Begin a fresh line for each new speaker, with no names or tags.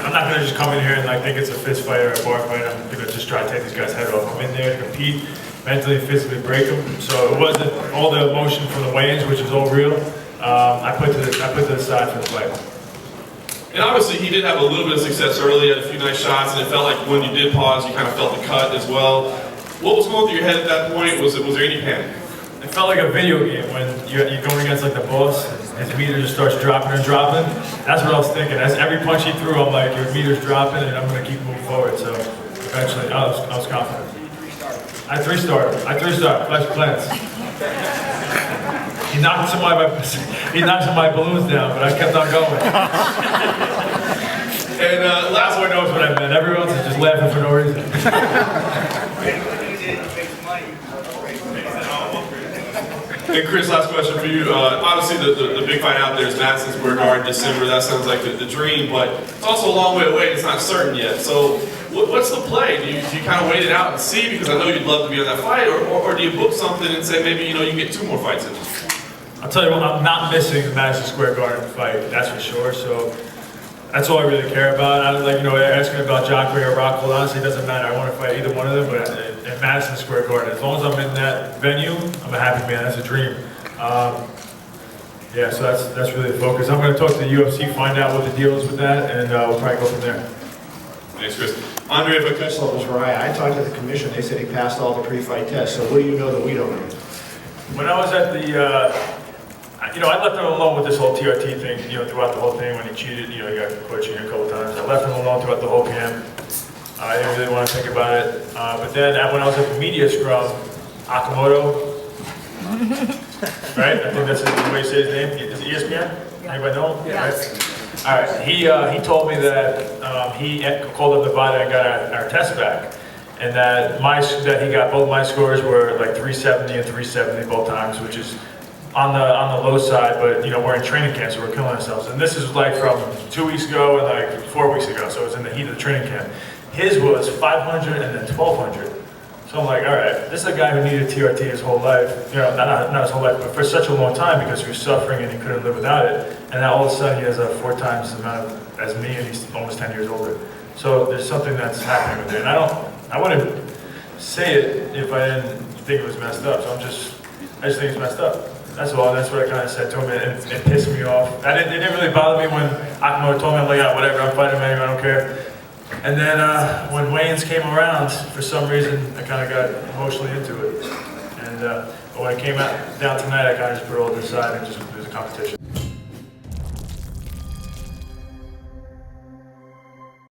I'm not gonna just come in here and like think it's a fist fight or a bar fight. I'm gonna just try to take these guys' head off. I'm in there to compete, mentally and physically break them. So it wasn't all the emotion from the weigh-ins, which is all real. I put to the side for the fight.
And obviously he did have a little bit of success early, had a few nice shots, and it felt like when you did pause, you kind of felt the cut as well. What was going through your head at that point? Was there any panic?
It felt like a video game when you're going against like the boss, his meter just starts dropping and dropping. That's what I was thinking. As every punch he threw, I'm like, your meter's dropping and I'm going to keep moving forward. So eventually, I was confident. I three-starred, flesh cleanse. He knocked some of my balloons down, but I kept on going. And last one knows what I meant. Everyone else is just laughing for no reason.
And Chris, last question for you. Obviously, the big fight out there is Madison Square Garden, December. That sounds like the dream, but it's also a long way away. It's not certain yet. So, what's the play? Do you kind of wait it out and see? Because I know you'd love to be on that fight, or do you book something and say maybe you can get 2 more fights in?
I'll tell you what, I'm not missing the Madison Square Garden fight. That's for sure. So. That's all I really care about. I was asking about Jacare or Rockhold. Honestly, it doesn't matter. I want to fight either one of them, but in Madison Square Garden, as long as I'm in that venue, I'm a happy man. That's a dream. Yeah, so that's really the focus. I'm going to talk to the UFC, find out what the deal is with that, and we'll probably go from there.
Thanks, Chris. Andre, if I could.
So was Raya. I talked to the commission. They said he passed all the pre-fight tests. So what do you know that we don't know?
When I was at the I left him alone with this whole TRT thing, throughout the whole thing when he cheated, he got caught cheating a couple times. I left him alone throughout the whole camp. I didn't really want to think about it. But then when I was at the media scrum, Akamoto, right? I think that's the way you say his name. Is it ESPN? Anybody know him?
Yeah.
Right? All right. He told me that he called up the VADA and got our test back. And that he got both my scores were like 370 and 370 both times, which is on the low side, but we're in training camp, so we're killing ourselves. And this is like from 2 weeks ago and like 4 weeks ago, so it's in the heat of the training camp. His was 500 and then 1200. So I'm like, all right, this is a guy who needed TRT his whole life, not his whole life, but for such a long time because he was suffering and he couldn't live without it. And now all of a sudden he has 4 times the amount as me, and he's almost 10 years older. So there's something that's happening with it. And I wouldn't say it if I didn't think it was messed up. So I just think it's messed up. That's all. That's what I kind of said to him, and it pissed me off. It didn't really bother me when Akamoto told me, I'm like, yeah, whatever, I'm fighting him anyway, I don't care. And then when weigh-ins came around, for some reason, I kind of got emotionally into it. And but when it came down tonight, I kind of just put it all to the side and just, it was a competition.